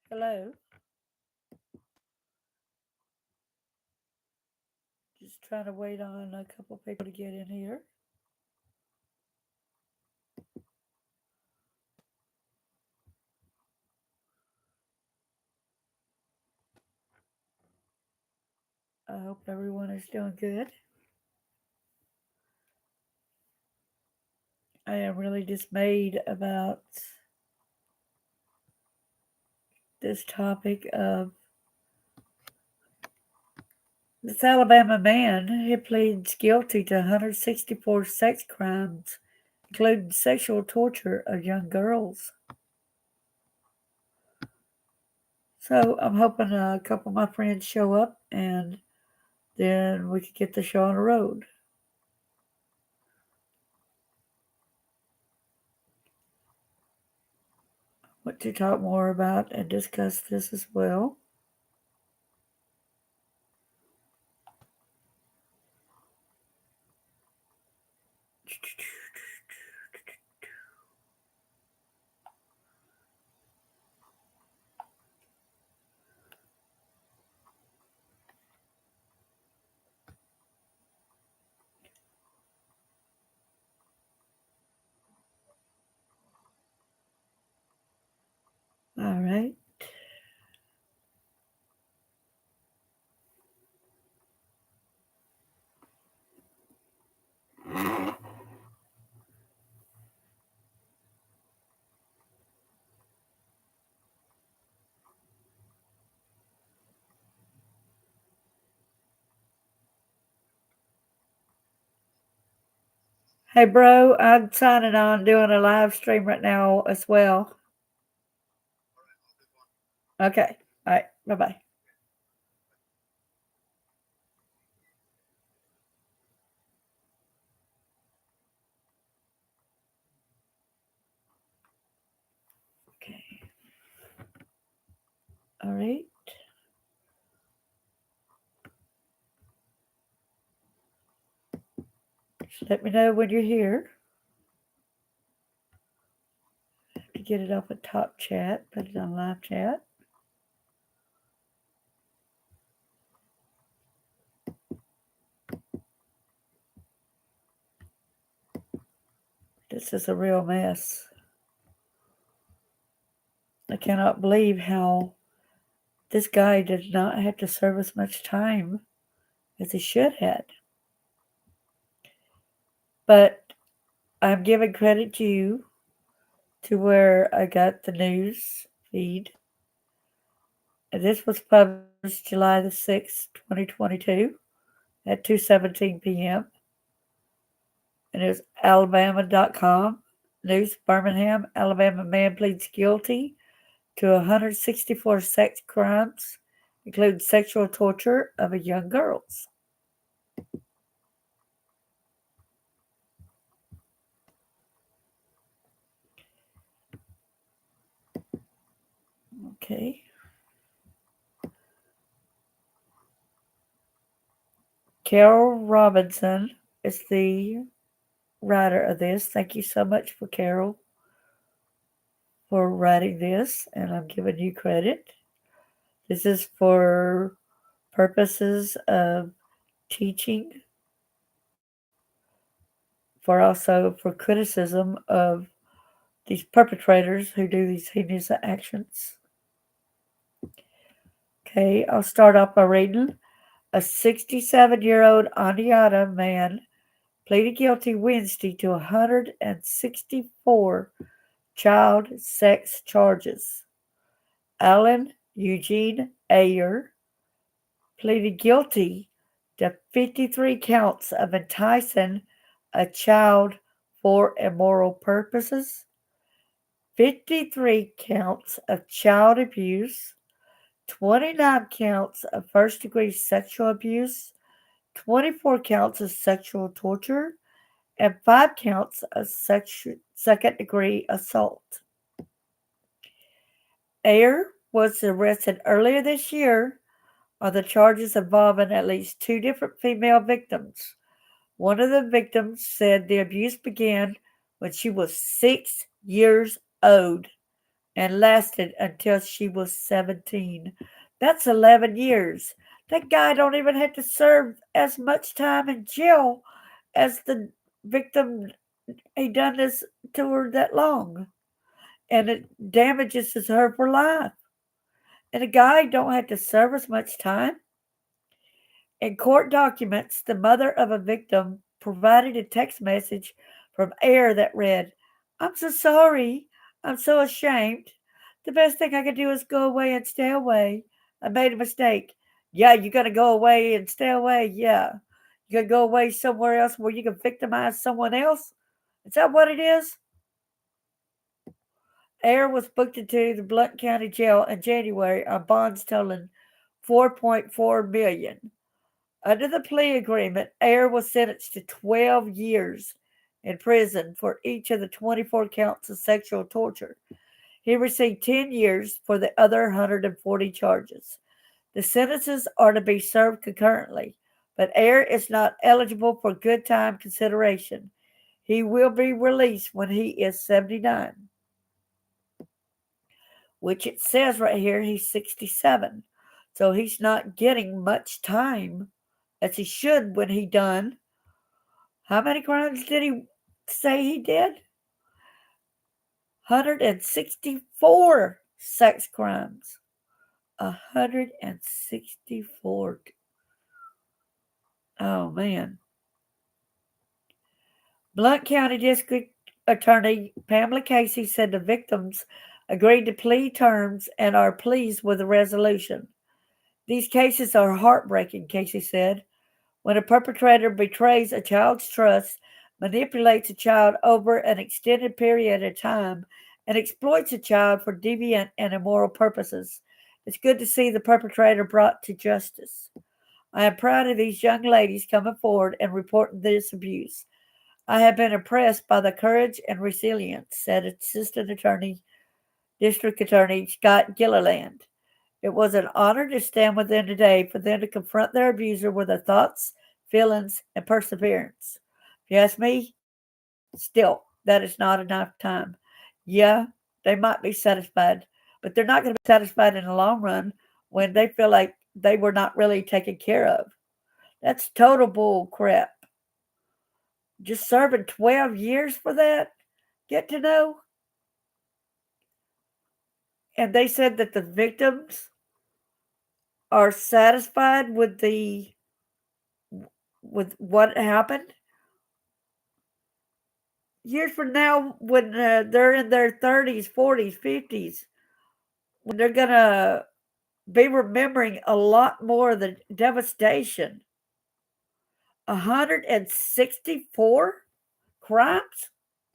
Hello. Just trying to wait on a couple people to get in here. I hope everyone is doing good. I am really dismayed about this topic of this Alabama man who pleads guilty to 164 sex crimes, including sexual torture of young girls. So I'm hoping a couple of my friends show up and then we can get the show on the road. Want to talk more about and discuss this as well. All right. Hey, bro, I'm signing on doing a live stream right now as well. Okay. All right. Bye bye. Okay. All right. Just let me know when you're here. To get it off a top chat, put it on live chat. This is a real mess. I cannot believe how this guy did not have to serve as much time as he should have. But I'm giving credit to you to where I got the news feed. And this was published July the 6th, 2022 at 2:17 p.m. And it was Alabama.com. News Birmingham, Alabama man pleads guilty to 164 sex crimes, including sexual torture of a young girls. Okay. Carol Robinson is the writer of this. Thank you so much for Carol for writing this, and I'm giving you credit. This is for purposes of teaching, for also for criticism of these perpetrators who do these heinous actions. Okay, I'll start off by reading. A 67-year-old Oneida man pleaded guilty Wednesday to 164 child sex charges. Allan Eugene Ayer pleaded guilty to 53 counts of enticing a child for immoral purposes, 53 counts of child abuse, 29 counts of first degree sexual abuse, 24 counts of sexual torture, and 5 counts of second degree assault. Ayer was arrested earlier this year on the charges involving at least 2 different female victims. One of the victims said the abuse began when she was 6 years old and lasted until she was 17. That's 11 years. That guy don't even have to serve as much time in jail as the victim he done this to her that long. And it damages her for life. And the guy don't have to serve as much time. In court documents, the mother of a victim provided a text message from Ayer that read, "I'm so sorry. I'm so ashamed. The best thing I could do is go away and stay away. I made a mistake." Yeah, you're going to go away and stay away. Yeah. You're going to go away somewhere else where you can victimize someone else? Is that what it is? Ayer was booked into the Blount County Jail in January on bonds totaling $4.4 million. Under the plea agreement, Ayer was sentenced to 12 years in prison for each of the 24 counts of sexual torture. He received 10 years for the other 140 charges. The sentences are to be served concurrently, but Ayer is not eligible for good time consideration. He will be released when he is 79, which it says right here he's 67. So he's not getting much time as he should when he done. How many crimes did he say he did? 164 sex crimes. 164. Oh, man. Blount County District Attorney Pamela Casey said the victims agreed to plea terms and are pleased with the resolution. These cases are heartbreaking, Casey said. When a perpetrator betrays a child's trust, manipulates a child over an extended period of time, and exploits a child for deviant and immoral purposes, it's good to see the perpetrator brought to justice. I am proud of these young ladies coming forward and reporting this abuse. I have been impressed by the courage and resilience, said Assistant Attorney, District Attorney Scott Gilliland. It was an honor to stand with them today for them to confront their abuser with their thoughts, feelings, and perseverance. If you ask me, still, that is not enough time. Yeah, they might be satisfied, but they're not going to be satisfied in the long run when they feel like they were not really taken care of. That's total bull crap. Just serving 12 years for that? Get to know? And they said that the victims are satisfied with what happened. Years from now, when they're in their 30s, 40s, 50s, when they're going to be remembering a lot more of the devastation. 164 crimes?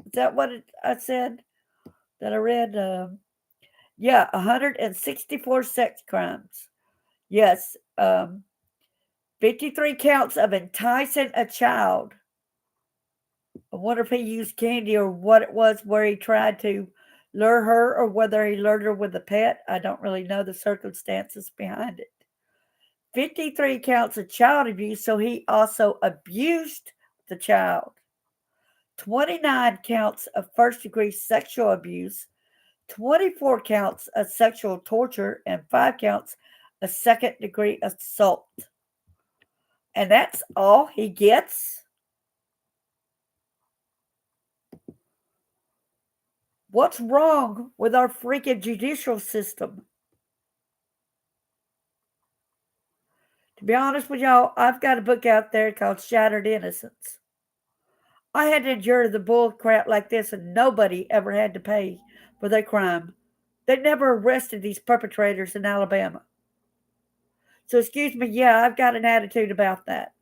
Is that what I said that I read? Yeah, 164 sex crimes. Yes, 53 counts of enticing a child. I wonder if he used candy or what it was where he tried to lure her or whether he lured her with a pet. I don't really know the circumstances behind it. 53 counts of child abuse, so he also abused the child. 29 counts of first degree sexual abuse, 24 counts of sexual torture, and 5 counts of second degree assault. And that's all he gets? What's wrong with our freaking judicial system? To be honest with y'all, I've got a book out there called Shattered Innocence. I had to endure the bull crap like this, and nobody ever had to pay for their crime. They never arrested these perpetrators in Alabama. So, excuse me, yeah, I've got an attitude about that.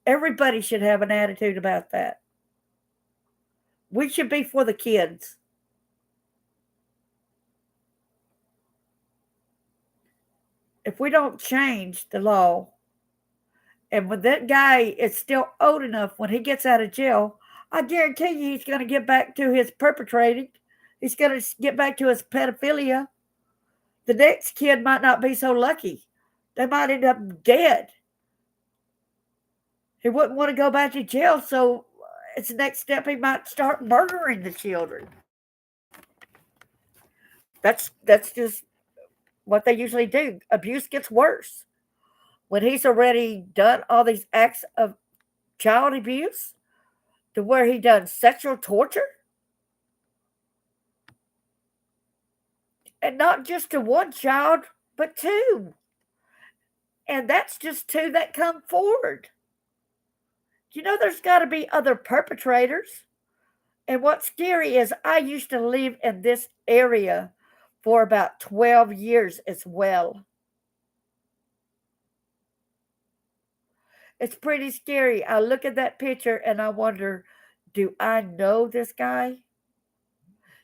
Everybody should have an attitude about that. We should be for the kids. If we don't change the law, and when that guy is still old enough when he gets out of jail, I guarantee you he's going to get back to his perpetrating. He's going to get back to his pedophilia. The next kid might not be so lucky. They might end up dead. He wouldn't want to go back to jail, so it's the next step he might start murdering the children. That's just what they usually do. Abuse gets worse when he's already done all these acts of child abuse to where he done sexual torture, and not just to one child but two, and that's just two that come forward. There's got to be other perpetrators. And what's scary is I used to live in this area for about 12 years as well. It's pretty scary. I look at that picture and I wonder, do I know this guy?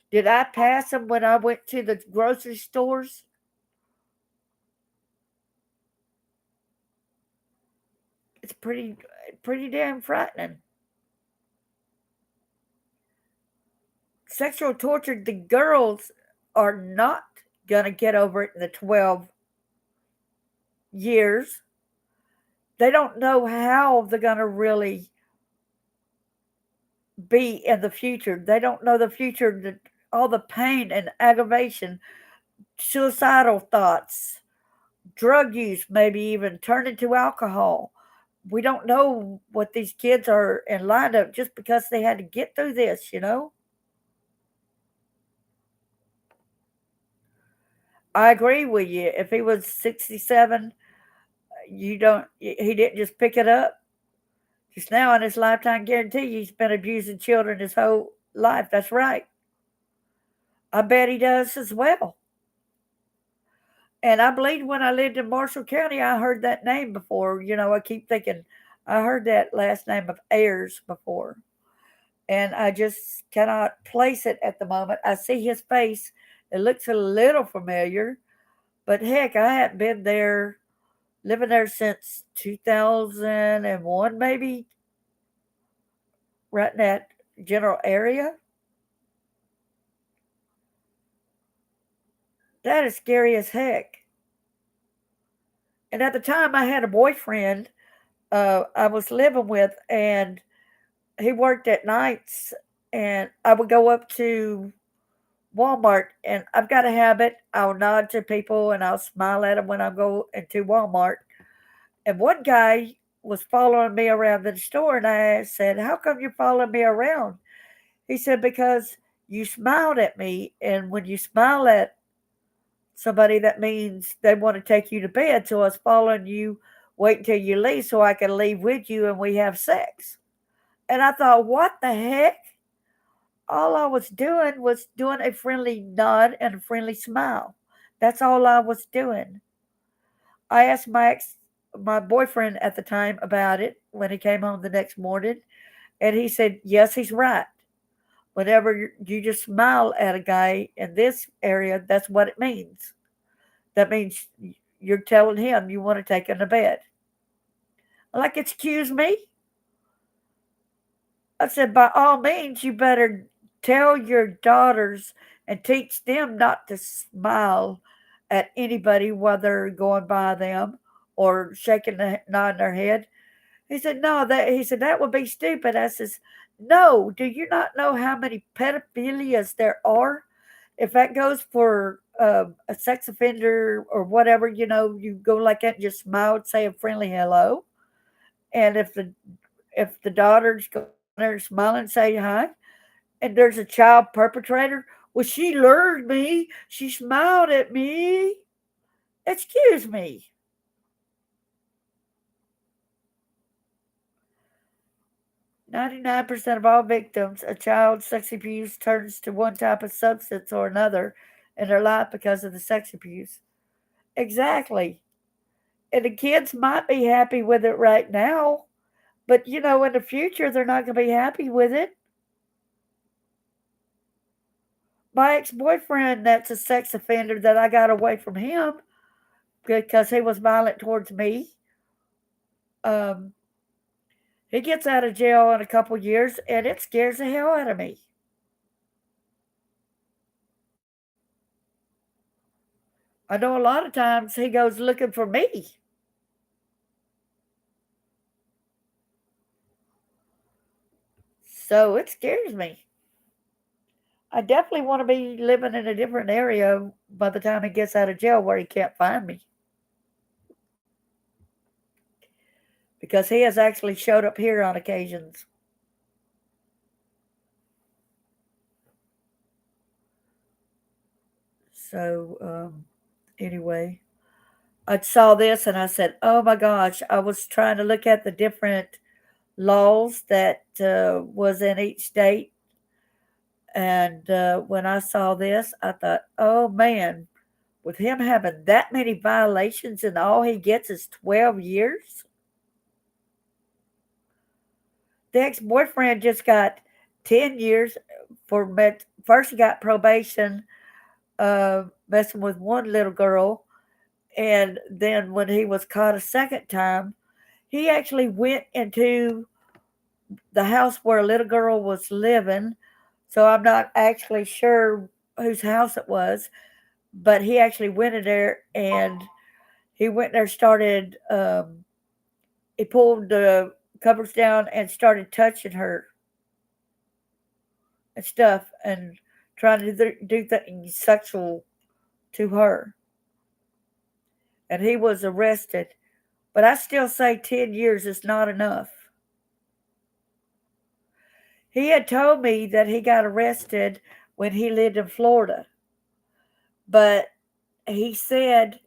Did I pass him when I went to the grocery stores? It's pretty damn frightening. Sexual torture, the girls are not going to get over it in the 12 years. They don't know how they're going to really be in the future. They don't know the future, all the pain and aggravation, suicidal thoughts, drug use, maybe even turn into alcohol. We don't know what these kids are in line up just because they had to get through this. I agree with you. If he was 67, he didn't just pick it up. Just now in his lifetime, guarantee you he's been abusing children his whole life. That's right. I bet he does as well. And I believe when I lived in Marshall County, I heard that name before. I keep thinking I heard that last name of Ayers before. And I just cannot place it at the moment. I see his face. It looks a little familiar, but heck, I haven't been there, living there since 2001, maybe, right in that general area. That is scary as heck. And at the time, I had a boyfriend I was living with, and he worked at nights, and I would go up to Walmart, and I've got a habit. I'll nod to people and I'll smile at them when I go into Walmart. And one guy was following me around the store, and I said, "How come you're following me around?" He said, "Because you smiled at me, and when you smile at somebody, that means they want to take you to bed. So I was following you, wait until you leave so I can leave with you and we have sex." And I thought, what the heck? All I was doing a friendly nod and a friendly smile. That's all I was doing. I asked my boyfriend at the time about it when he came home the next morning, and he said, yes, he's right. Whenever you just smile at a guy in this area, that's what it means. That means you're telling him you want to take him to bed. Like, excuse me? I said, by all means, you better tell your daughters and teach them not to smile at anybody while they're going by them or nodding their head. He said, no, that would be stupid. I says, no, do you not know how many pedophilias there are? If that goes for a sex offender or whatever, you go like that and just smile and say a friendly hello. And if the daughters go there and smile and say hi, and there's a child perpetrator, well, she lured me. She smiled at me. Excuse me. 99% of all victims of child sex abuse turns to one type of substance or another in their life because of the sex abuse. Exactly. And the kids might be happy with it right now, but in the future, they're not going to be happy with it. My ex boyfriend, that's a sex offender that I got away from him because he was violent towards me. Um, he gets out of jail in a couple years, and it scares the hell out of me. I know a lot of times he goes looking for me. So it scares me. I definitely want to be living in a different area by the time he gets out of jail where he can't find me. Because he has actually showed up here on occasions. So, anyway, I saw this and I said, oh my gosh, I was trying to look at the different laws that was in each state. And when I saw this, I thought, oh man, with him having that many violations and all he gets is 12 years, the ex boyfriend just got 10 years first, he got probation messing with one little girl. And then when he was caught a second time, he actually went into the house where a little girl was living. So I'm not actually sure whose house it was, but he actually went in there and he went there, started, he pulled the covers down and started touching her and stuff and trying to do things sexual to her. And he was arrested. But I still say 10 years is not enough. He had told me that he got arrested when he lived in Florida, but he said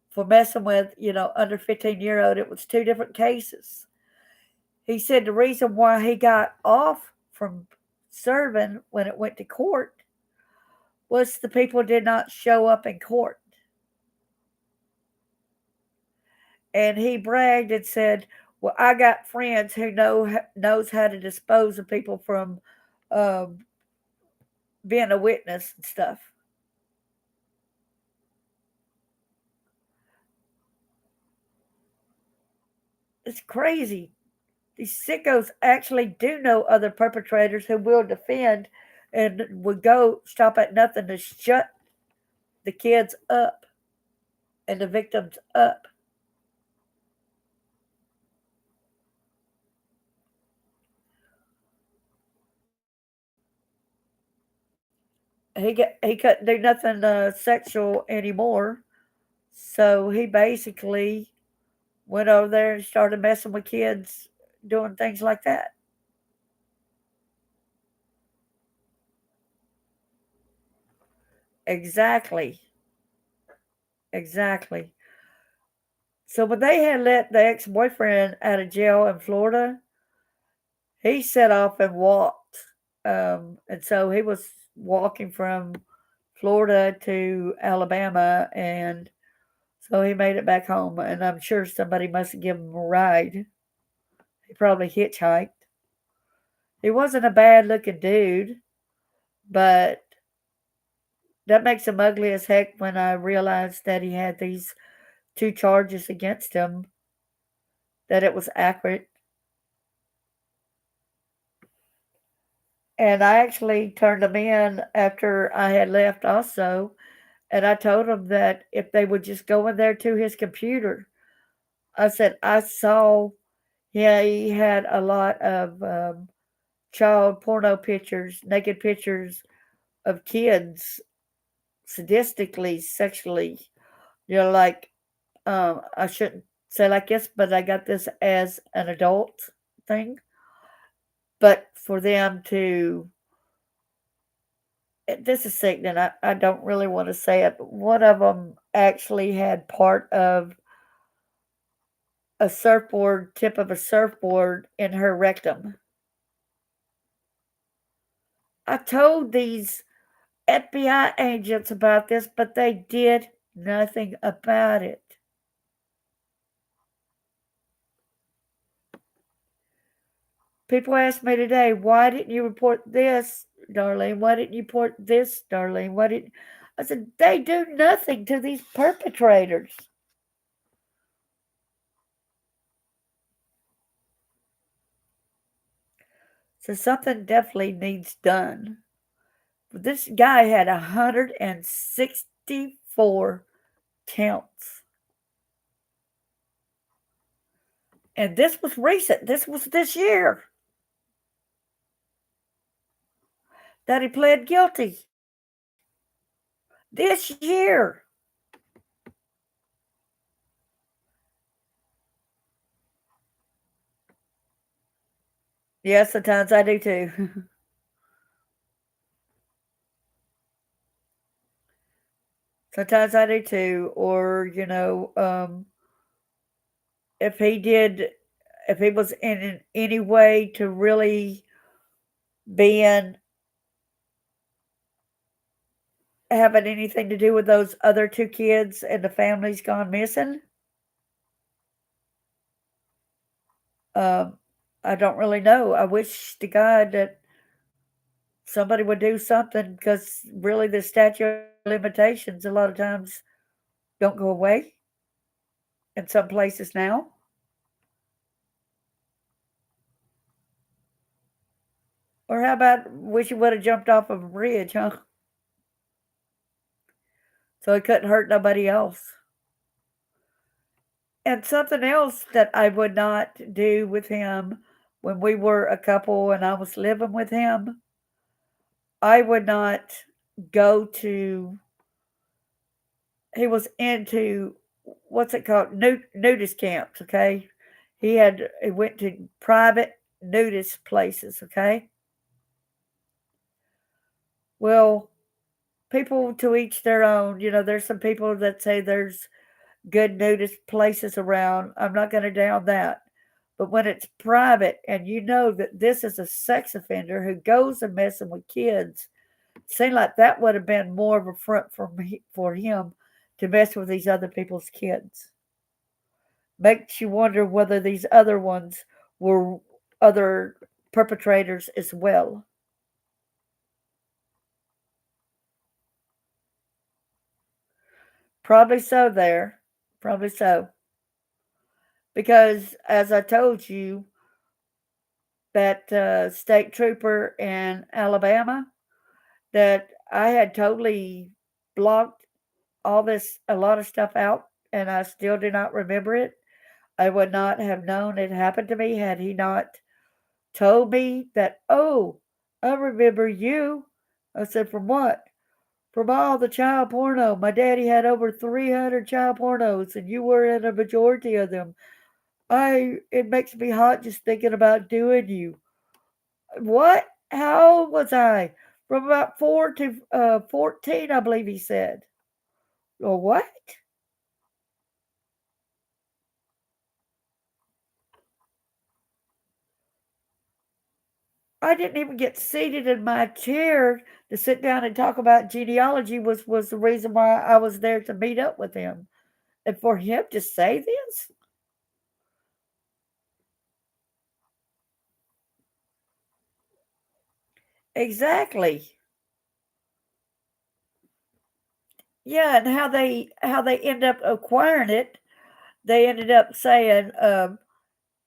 for messing with, under 15-year-old, it was two different cases. He said the reason why he got off from serving when it went to court was the people did not show up in court. And he bragged and said, "Well, I got friends who knows how to dispose of people from um, being a witness and stuff." It's crazy. These sickos actually do know other perpetrators who will defend and would go stop at nothing to shut the kids up and the victims up. He couldn't do nothing sexual anymore, so he basically went over there and started messing with kids, doing things like that. Exactly, exactly. So when they had let the ex boyfriend out of jail in Florida, he set off and walked. And so he was walking from Florida to Alabama, and so he made it back home. And I'm sure somebody must have given him a ride. He probably hitchhiked. He wasn't a bad looking dude, but that makes him ugly as heck when I realized that he had these two charges against him, that it was accurate. And I actually turned them in after I had left also. And I told him that if they would just go in there to his computer, I said, I saw, yeah, he had a lot of child porno pictures, naked pictures of kids sadistically, sexually. Like, I shouldn't say like this, but I got this as an adult thing. But for them to, this is sickening. I don't really want to say it, but one of them actually had part of a surfboard, tip of a surfboard in her rectum. I told these FBI agents about this, but they did nothing about it. People ask me today, why didn't you report this, Darlene? Why didn't you report this, Darlene? Why didn't I said they do nothing to these perpetrators. So something definitely needs done. But this guy had 164 counts. And this was recent. This was this year. that he pled guilty this year. Yes, sometimes I do too. Sometimes I do too. Or, if he did, if he was in any way to really being having anything to do with those other two kids and the family's gone missing, um, I don't really know. I wish to God that somebody would do something because really the statute of limitations a lot of times don't go away in some places now. Or how about wish he would have jumped off of a bridge, huh? So he couldn't hurt nobody else. And something else that I would not do with him when we were a couple and I was living with him, I would not go to, he was into, what's it called? Nudist camps, okay? He went to private nudist places, okay? Well, people to each their own. There's some people that say there's good nudist places around. I'm not going to down that. But when it's private and you know that this is a sex offender who goes and messing with kids, it seemed like that would have been more of a front for him to mess with these other people's kids. Makes you wonder whether these other ones were other perpetrators as well. Probably so, there. Probably so. Because, as I told you, that state trooper in Alabama, that I had totally blocked a lot of stuff out, and I still do not remember it. I would not have known it happened to me had he not told me that, oh, I remember you. I said, from what? From all the child porno. My daddy had over 300 child pornos, and you were in a majority of them. It makes me hot just thinking about doing you. What? How old was I? From about 4 to 14, I believe he said. Or what? I didn't even get seated in my chair to sit down and talk about genealogy was the reason why I was there to meet up with him. And for him to say this? Exactly. Yeah, and how they end up acquiring it, they ended up saying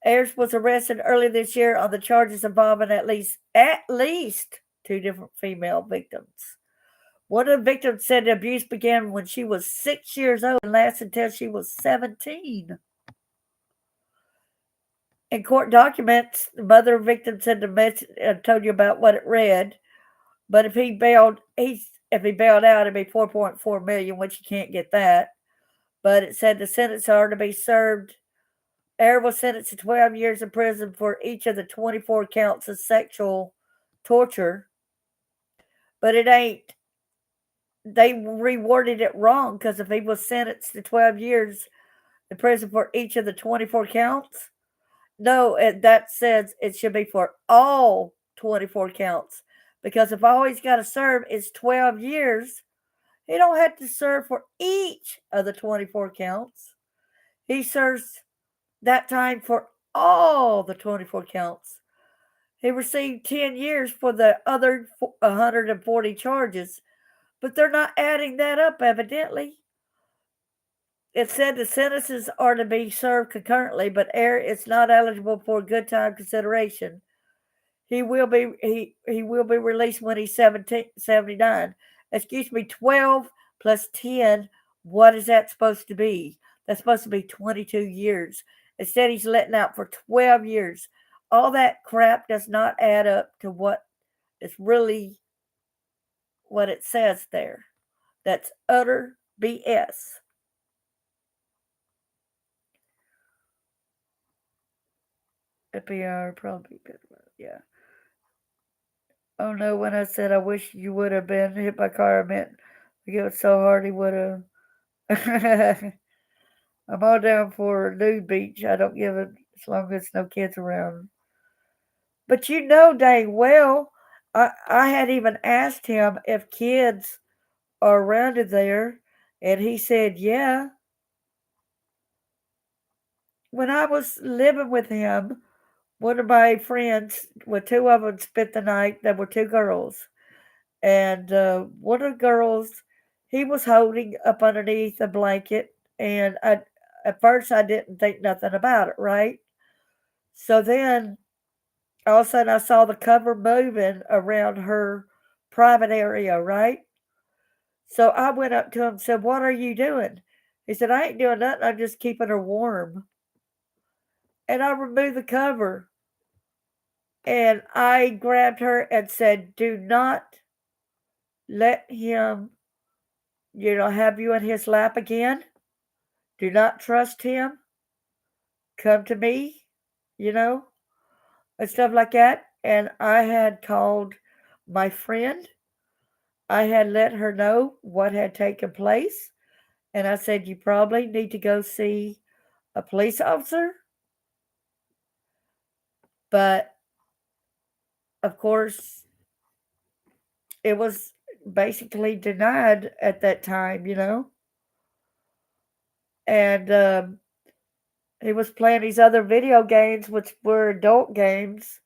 Ayers was arrested early this year on the charges involving at least two different female victims. One of the victims said the abuse began when she was 6 years old and lasted until she was 17. In court documents, the mother of the victim said the message, I told you about what it read, but if he bailed out, it'd be 4.4 million, which you can't get that. But it said the sentence are to be served. Ayer was sentenced to 12 years in prison for each of the 24 counts of sexual torture, but it ain't. They reworded it wrong because if he was sentenced to 12 years in prison for each of the 24 counts, no, that says it should be for all 24 counts. Because if all he's got to serve is 12 years, he don't have to serve for each of the 24 counts. He serves that time for all the 24 counts. He received 10 years for the other 140 charges, but they're not adding that up, evidently. It said the sentences are to be served concurrently, but Ayer is not eligible for good time consideration. He will be released when he's 79. Excuse me, 12 plus 10. What is that supposed to be? That's supposed to be 22 years. Instead, he's letting out for 12 years. All that crap does not add up to what is really. what it says there. That's utter BS. FBR probably good. Yeah. Oh no, when I said I wish you would have been hit by a car, I meant like it was so hard he would have. I'm all down for a nude beach. I don't give it as long as no kids around. But you know dang well, I had even asked him if kids are around there, and he said, yeah. When I was living with him, one of my friends, well, two of them spent the night. There were two girls. And one of the girls, he was holding up underneath a blanket. And at first, I didn't think nothing about it, right? So then all of a sudden, I saw the cover moving around her private area, right? So I went up to him and said, what are you doing? He said, I ain't doing nothing. I'm just keeping her warm. And I removed the cover and I grabbed her and said, do not let him, have you in his lap again. Do not trust him. Come to me, you know, and stuff like that. And I had called my friend. I had let her know what had taken place. And I said, you probably need to go see a police officer. But of course, it was basically denied at that time. And he was playing these other video games, which were adult games.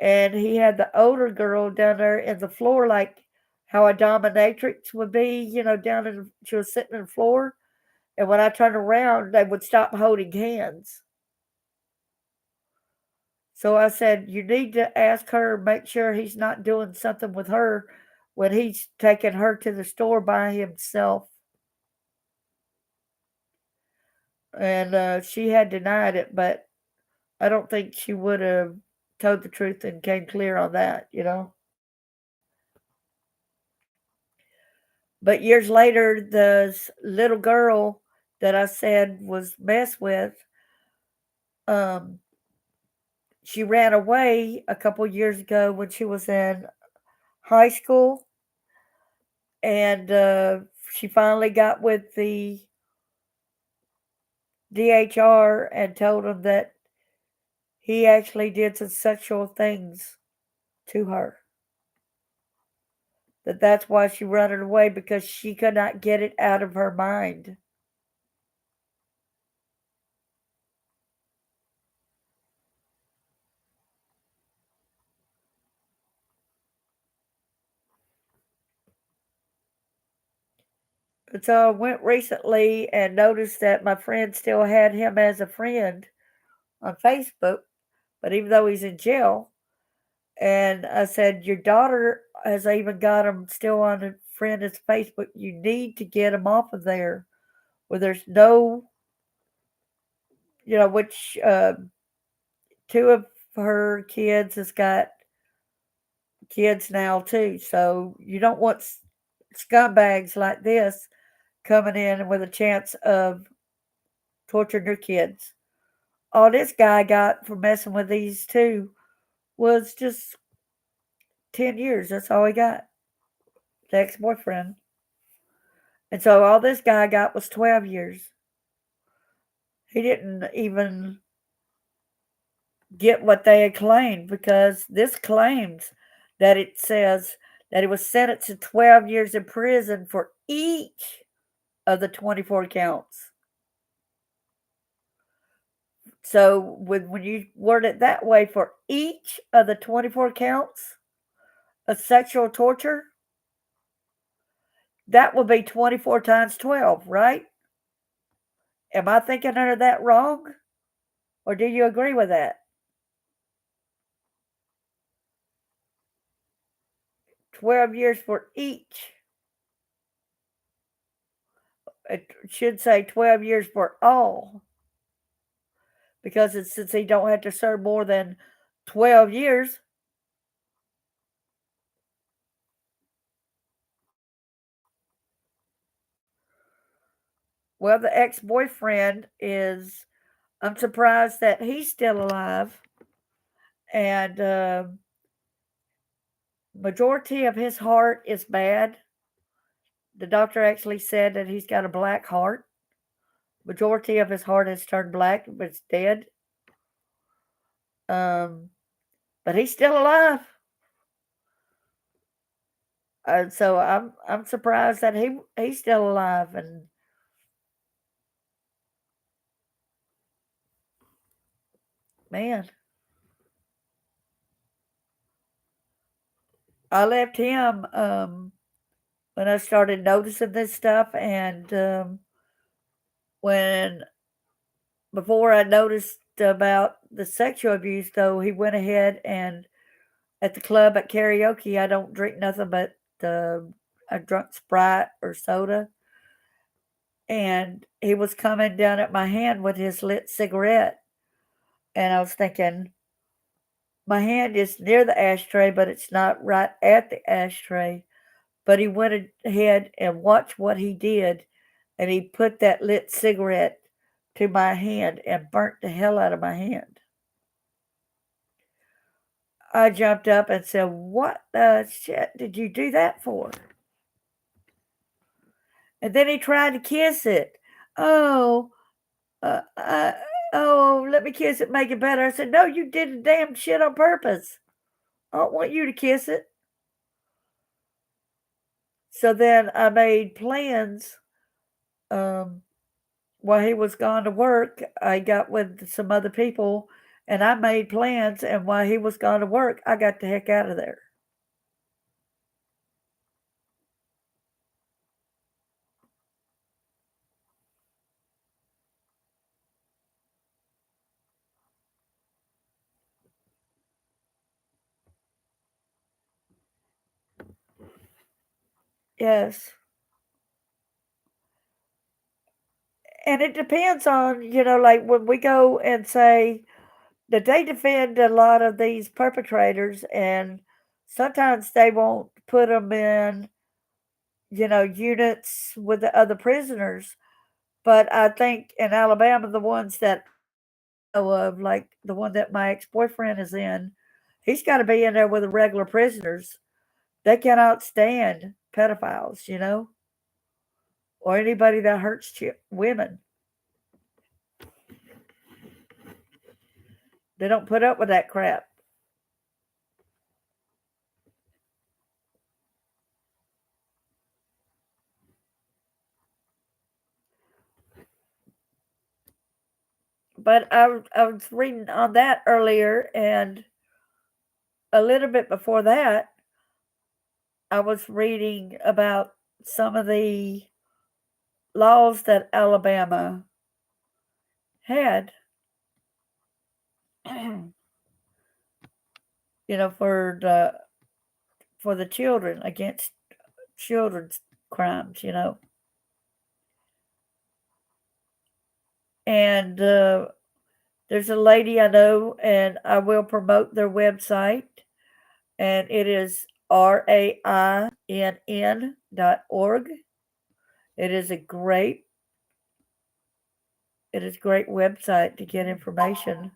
And he had the older girl down there in the floor, like how a dominatrix would be, down in, she was sitting on the floor. And when I turned around, they would stop holding hands. So I said, you need to ask her, make sure he's not doing something with her when he's taking her to the store by himself. And she had denied it, but I don't think she would have told the truth and came clear on that. But years later, the little girl that I said was messed with, um, she ran away a couple years ago when she was in high school, and she finally got with the DHR and told him that he actually did some sexual things to her. That's why she ran away, because she could not get it out of her mind. And so I went recently and noticed that my friend still had him as a friend on Facebook, but even though he's in jail, and I said, your daughter has even got him still on a friend as Facebook. You need to get him off of there where there's no, which two of her kids has got kids now too. So you don't want scumbags like this coming in with a chance of torturing your kids. All this guy got for messing with these two was just 10 years. That's all he got. The ex boyfriend. And so all this guy got was 12 years. He didn't even get what they had claimed, because this claims that it says that he was sentenced to 12 years in prison for each of the 24 counts. So when you word it that way, for each of the 24 counts of sexual torture, that would be 24 times 12, right? Am I thinking of that wrong? Or do you agree with that? 12 years for each. It should say 12 years for all. Because since he don't have to serve more than 12 years. Well, the ex-boyfriend is. I'm surprised that he's still alive, and majority of his heart is bad. The doctor actually said that he's got a black heart. Majority of his heart has turned black, but it's dead. Um, but he's still alive. So I'm surprised that he's still alive. And man, I left him when I started noticing this stuff, and when before I noticed about the sexual abuse, though, he went ahead and at the club at karaoke, I don't drink nothing but I drunk Sprite or soda, and he was coming down at my hand with his lit cigarette, and I was thinking, my hand is near the ashtray, but it's not right at the ashtray. But he went ahead and watched what he did, and he put that lit cigarette to my hand and burnt the hell out of my hand. I jumped up and said, "What the shit did you do that for?" And then he tried to kiss it. Oh, uh, uh, oh, let me kiss it, make it better. I said, "No, you did the damn shit on purpose. I don't want you to kiss it." So then I made plans. Um, while he was gone to work, I got with some other people and I made plans. And while he was gone to work, I got the heck out of there. Yes. And it depends on, like when we go and say that they defend a lot of these perpetrators, and sometimes they won't put them in, units with the other prisoners. But I think in Alabama, the ones that I know of, like the one that my ex boyfriend is in, he's got to be in there with the regular prisoners. They cannot stand pedophiles, or anybody that hurts women. They don't put up with that crap. But I was reading on that earlier, and a little bit before that, I was reading about some of the laws that Alabama had, for the children, against children's crimes. And there's a lady I know, and I will promote their website, and it is rainn.org. It is a great great website to get information.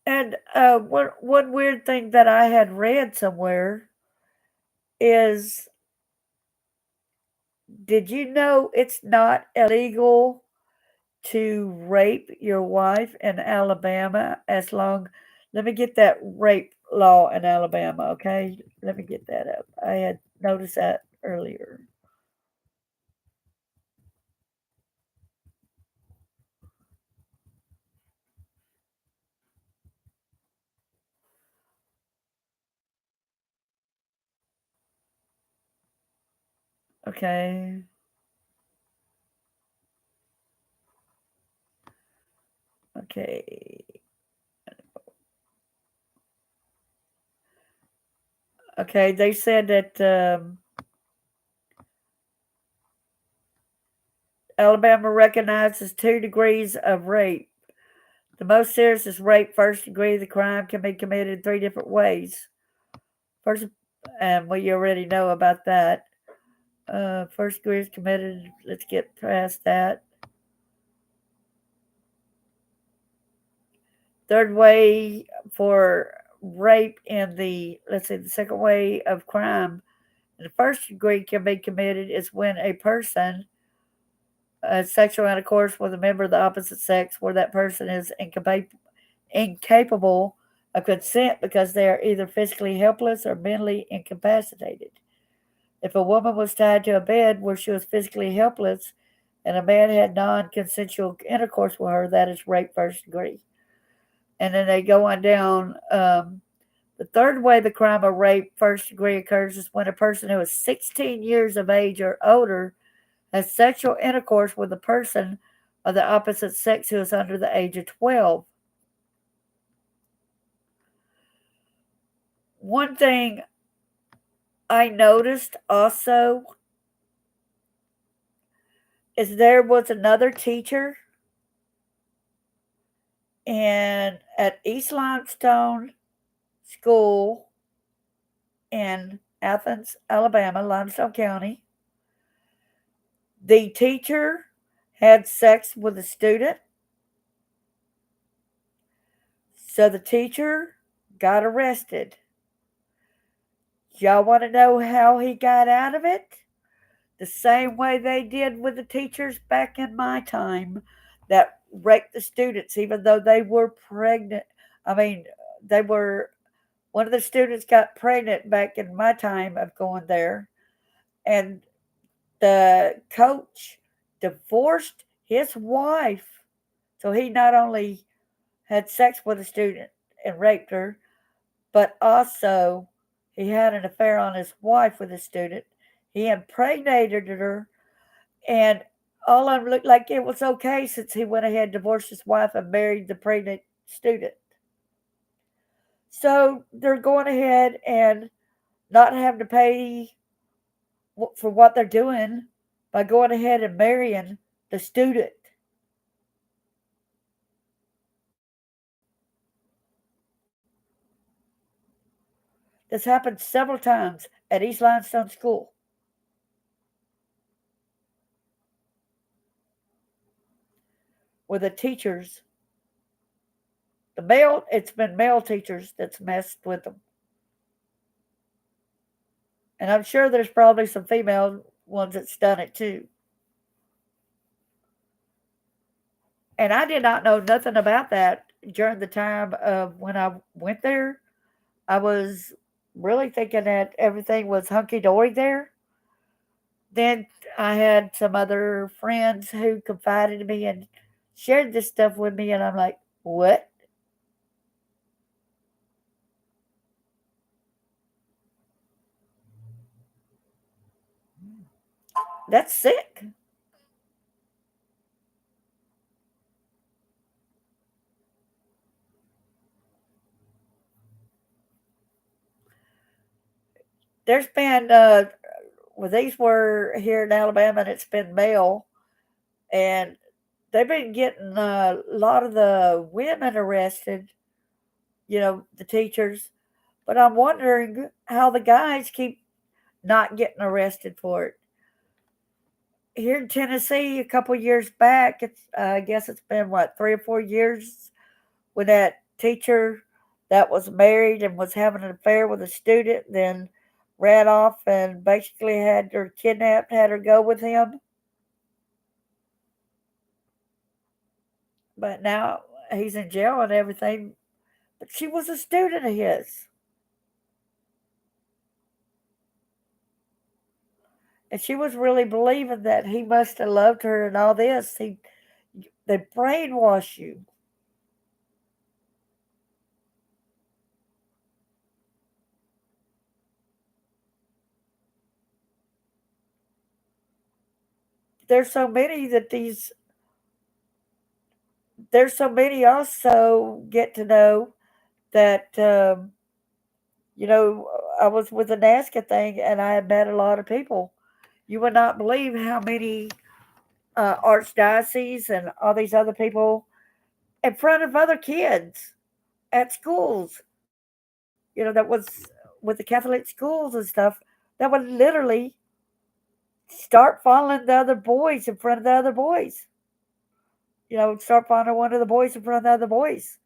And one weird thing that I had read somewhere is, did you know it's not illegal to rape your wife in Alabama as long. Let me get that rape law in Alabama, okay? Let me get that up. I had noticed that earlier. Okay. Okay. Okay, they said that Alabama recognizes 2 degrees of rape. The most serious is rape, first degree. The crime can be committed 3 different ways. First and we already know about that. First degree is committed. Let's get past that. Third way for rape in the, let's say, the second way of crime in the first degree can be committed is when a person has sexual intercourse with a member of the opposite sex where that person is incapable of consent because they are either physically helpless or mentally incapacitated. If a woman was tied to a bed where she was physically helpless and a man had non consensual intercourse with her, that is rape first degree. And then they go on down. The third way the crime of rape first degree occurs is when a person who is 16 years of age or older has sexual intercourse with a person of the opposite sex who is under the age of 12. One thing I noticed also is there was another teacher at East Limestone School in Athens, Alabama, Limestone County. The teacher had sex with a student, so the teacher got arrested. Y'all want to know how he got out of it? The same way they did with the teachers back in my time that raped the students, even though they were pregnant. I mean, they were, one of the students got pregnant back in my time of going there, and the coach divorced his wife. So he not only had sex with a student and raped her, but also he had an affair on his wife with a student. He impregnated her, and all of them looked like it was okay since he went ahead and divorced his wife and married the pregnant student. So they're going ahead and not having to pay for what they're doing by going ahead and marrying the student. This happened several times at East Limestone School where the teachers, it's been male teachers that's messed with them. And I'm sure there's probably some female ones that's done it too. And I did not know nothing about that during the time of when I went there. I was really thinking that everything was hunky dory there. Then I had some other friends who confided in me and shared this stuff with me, and I'm like, what? That's sick. There's been, well, these were here in Alabama, and it's been male, and they've been getting a lot of the women arrested, the teachers. But I'm wondering how the guys keep not getting arrested for it. Here in Tennessee, a couple years back, I guess it's been what 3 or 4 years when that teacher that was married and was having an affair with a student, then ran off and basically had her kidnapped, had her go with him. But now he's in jail and everything. But she was a student of his, and she was really believing that he must have loved her and all this. They brainwash you. There's so many that these there's so many also get to know that you know I was with the NASCA thing and I had met a lot of people. You would not believe how many archdioceses and all these other people in front of other kids at schools. That was with the Catholic schools and stuff that would literally start following the other boys in front of the other boys. Start following one of the boys in front of the other boys.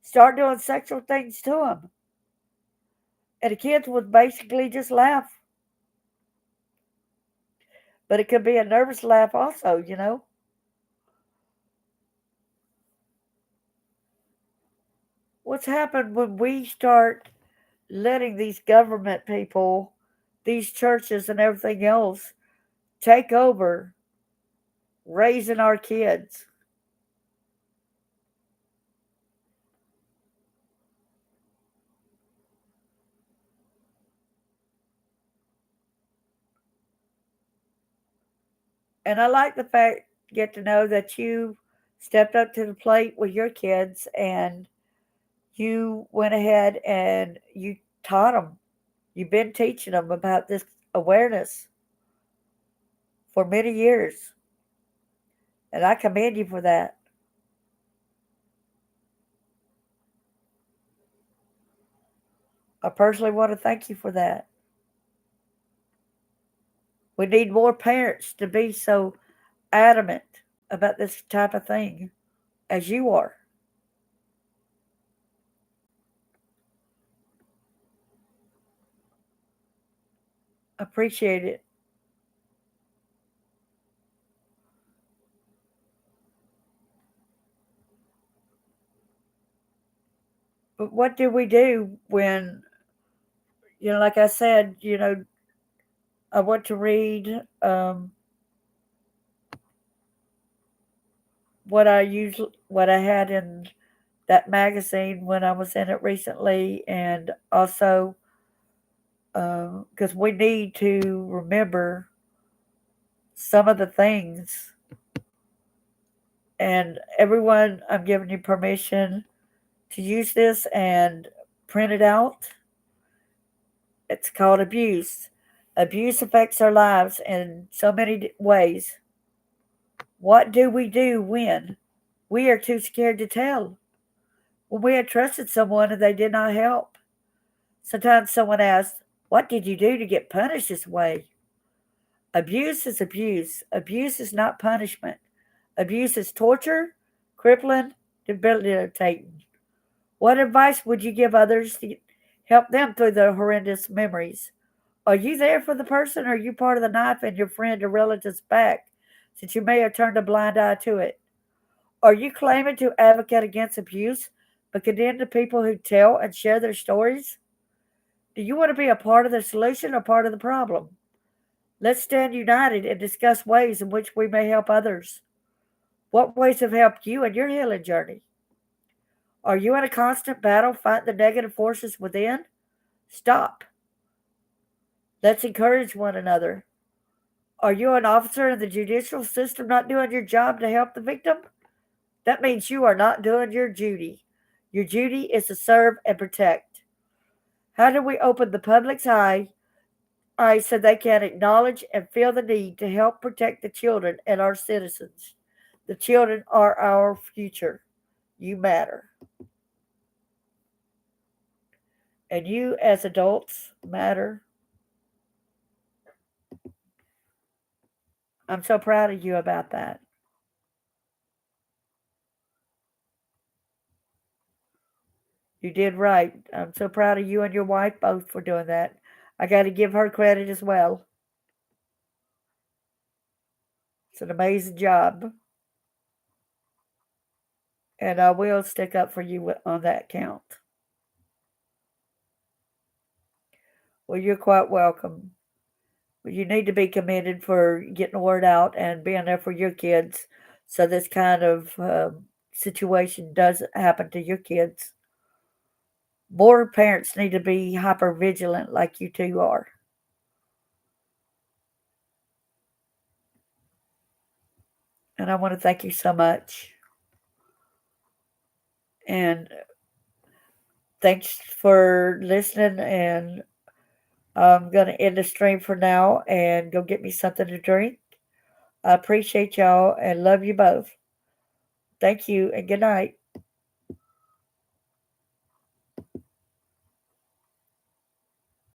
Start doing sexual things to them. And the kids would basically just laugh. But it could be a nervous laugh also. What's happened when we start letting these government people, these churches and everything else take over raising our kids? And I like the fact, get to know that you stepped up to the plate with your kids and you went ahead and you taught them. You've been teaching them about this awareness for many years. And I commend you for that. I personally want to thank you for that. We need more parents to be so adamant about this type of thing as you are. Appreciate it. But what do we do when, like I said, I want to read what I had in that magazine when I was in it recently, and also because we need to remember some of the things. And everyone, I'm giving you permission to use this and print it out. It's called abuse. Abuse affects our lives in so many ways. What do we do when we are too scared to tell? When we had trusted someone and they did not help? Sometimes someone asks, "What did you do to get punished this way?" Abuse is abuse. Abuse is not punishment. Abuse is torture, crippling, debilitating. What advice would you give others to help them through their horrendous memories? Are you there for the person, or are you part of the knife in your friend or relative's back since you may have turned a blind eye to it? Are you claiming to advocate against abuse but condemn the people who tell and share their stories? Do you want to be a part of the solution or part of the problem? Let's stand united and discuss ways in which we may help others. What ways have helped you in your healing journey? Are you in a constant battle fighting the negative forces within? Stop. Let's encourage one another. Are you an officer in the judicial system not doing your job to help the victim? That means you are not doing your duty. Your duty is to serve and protect. How do we open the public's eyes so they can acknowledge and feel the need to help protect the children and our citizens? The children are our future. You matter. And you, as adults, matter. I'm so proud of you about that. You did right. I'm so proud of you and your wife both for doing that. I got to give her credit as well. It's an amazing job. And I will stick up for you on that count. Well, you're quite welcome. You need to be commended for getting the word out and being there for your kids so this kind of situation doesn't happen to your kids. More parents need to be hyper vigilant like you two are. And I want to thank you so much. And thanks for listening. And I'm going to end the stream for now and go get me something to drink. I appreciate y'all and love you both. Thank you and good night.